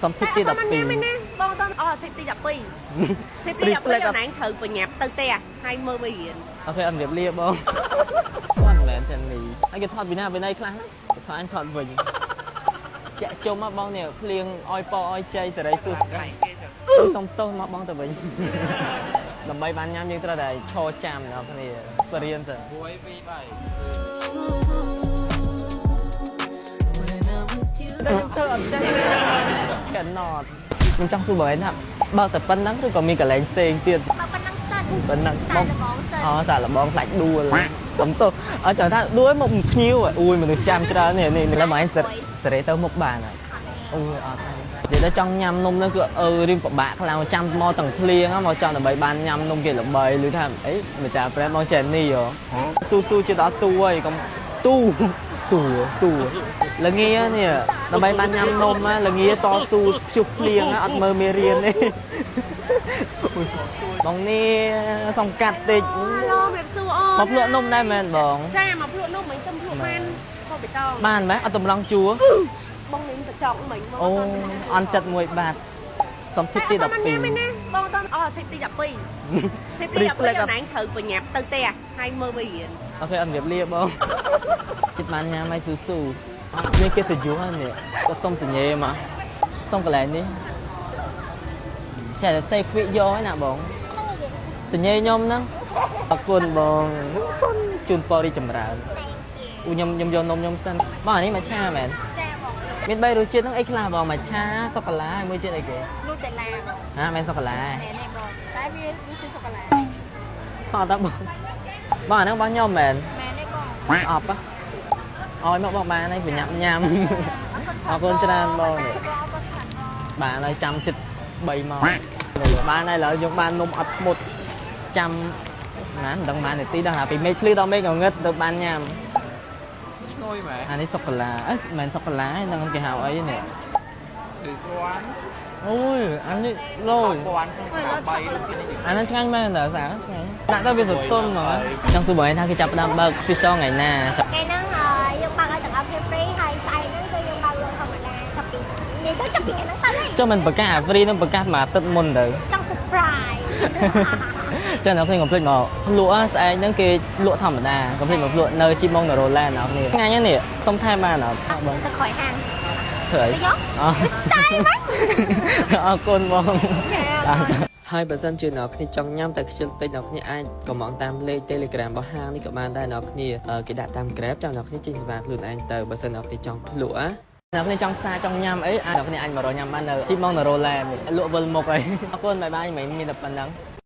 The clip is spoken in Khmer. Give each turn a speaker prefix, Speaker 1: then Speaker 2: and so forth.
Speaker 1: សំធិទី12
Speaker 2: បងតអស់ទី12ទី12ដល់ណាត្រូវបញ្ញាប់ទៅទេហើយមើលវារៀន
Speaker 1: អូខេអត់រៀបលាបងគាត់មិនមែនចិននេះហើយគេថតពីណាពីណីខ្លះណាគេថតអញថតវិញចាក់ជុំមកបងនេះភ្លៀងអោយប៉អោយចៃសេរីសួស្ដីទៅសុំទោសមកបងទៅវិញដើម្បីបានញ៉ាំយើងត្រូវតែឈរចាំដល់គ្នា experience 1 2 3ទៅអត់ចេះកណត់ខ្ញុំចង់សួរបងឯងថាបើតែប៉ុណ្ណឹងឬក៏មានកន្លែងផ្សេងទៀតប៉ុណ្ណឹងបងអូសាឡបងខ្លាច់ដួលសុំទោសអត់ចង់ថាដួលមកភ្ញៀវអួយមនុស្សចាំច្រើននេះតែបងឯងសេរីទៅមុខបានហើយអូយអត់និយាយទៅចង់ញ៉ាំនំហ្នឹងគឺរៀងពិបាកខ្លាំងចាំមកទាំងភ្លៀងមកចង់ដើម្បីបានញ៉ាំនំគេល្បីឬថាអីម្ចាស់ប្រែបងចេននេះស៊ូជិះដល់ទូហើយកុំទូល្ងានេះដើម្បីបានញ៉ាំនំល្ងាតស៊ូភ្ជុះភ្លៀងអត់មើលមេរៀនទេបងនេះសំកាត់តិច
Speaker 2: ឡូមៀបស៊ូអូ
Speaker 1: មកភ្លក់នំដែរមែនបង
Speaker 2: ចាមកភ្លក់នំមិនទៅភ្លក់បានខោបេតង
Speaker 1: បានមែនអត់តម្រង់ជួ
Speaker 2: បងនេះទៅចောက်មិញមក
Speaker 1: អូអន់ចិត្ត1បាតសំធិទី12
Speaker 2: បងតអស់ទី12ទី12ដល់ណាត្រូវបញ្ញាប់ទៅទេហើយមើលវារៀន
Speaker 1: អូខេអត់រៀបលាបងចិត្តបានញ៉ាំឲ្យស៊ូមានគេទៅយូរហើយនេះគាត់សុំសញ្ញេមកសុំកន្លែងនេះចេះតែសេខ្វិយកហ្នឹងណាបងសញ្ញេខ្ញុំហ្នឹងអរគុណបងជូនពររីចម្រើនខ្ញុំយកនំខ្ញុំសិនបងអានេះមកឆាមែន
Speaker 2: ចាបង
Speaker 1: មាន3រសជាតិហ្នឹងអីខ្លះបងមកឆាសូកូឡាហើយមួយទៀតអីគេ
Speaker 2: នូតេឡា
Speaker 1: ណាមែនសូកូឡា
Speaker 2: មែនទេបងតែវារសជាតិសូកូឡា
Speaker 1: អត់ដល់បងអាហ្នឹងបងខ្ញុំមែន
Speaker 2: មែនទេបង
Speaker 1: អប់ឲ្យមកបងបានហើយប្រញាប់ញ៉ាំអរគុណច្រើនបងបានហើយចាំចិត្ត3ម៉ោងបានហើយឥឡូវយើងបាននំអត់ធ្មត់ចាំណាមិនដឹងបាននាទីដល់ថាពីមេឃភ្លឺដល់មេឃងឹតទៅបានញ៉ាំ
Speaker 3: ឈ្ងុយមែន
Speaker 1: អានេះសូកូឡាអឺមិនសូកូឡាហ្នឹងគេហៅអីនេះ
Speaker 3: គឺគ្រាន់
Speaker 1: អូយអានេះលយ
Speaker 3: គ្រាន់ក្នុង3ដូចគេនេះ
Speaker 1: អាហ្នឹងឆ្ងាញ់មែនតើសាឆ្ងាញ់ដាក់ទៅវាស្រទន់ហ្មងចង់សួរបងឯងថាគេចាប់ផ្ដើមបើក fish ថ្ងៃណា
Speaker 2: គេហ្នឹងយើងបើកឲ្យទាំងអស់គ្នា free ហើយស្អែកហ្នឹងគឺយើងបើកលក់ធម្មតាចាប់ពីនិយាយទៅចាប់ពីគេហ្នឹងទៅ
Speaker 1: ចុះមិនប្រកាសអា free ហ្នឹងប្រកាសមួយអាទិត្យមុនទៅ
Speaker 2: ចង់ surprise
Speaker 1: ចឹងអ្នកខ្ញុំកុំភ្លេចមកលក់ស្អែកហ្នឹងគេលក់ធម្មតាកុំភ្លេចមកលក់នៅជីម៉ុងនៅរ៉ូឡែនអ្នកនេះថ្ងៃនេះសុំថែមបានអត់
Speaker 2: បងទៅក្រោយហាង
Speaker 1: ធ្វើអី
Speaker 2: អូស្ទាយហ្នឹង
Speaker 1: អរគុណបងហើយបើសិនជាអ្នកគ្នាចង់ញ៉ាំតែខ្ជិលតិចអ្នកគ្នាអាចកំងតាមលេខ Telegram របស់ហាងនេះក៏បានដែរអ្នកគ្នាគេដាក់តាម Grab ចាំអ្នកគ្នាចេញសេវាខ្លួនឯងទៅបើសិនអ្នកគ្នាចង់ភ្លក់អ្នកគ្នាចង់ចង់ញ៉ាំអីអ្នកគ្នាអាចមករកញ៉ាំបាននៅជីម៉ុងនៅរ៉ូឡែនលក់វិលមុខអីអរគុណបាយបាយមិនមានតែប៉ុណ្្នឹង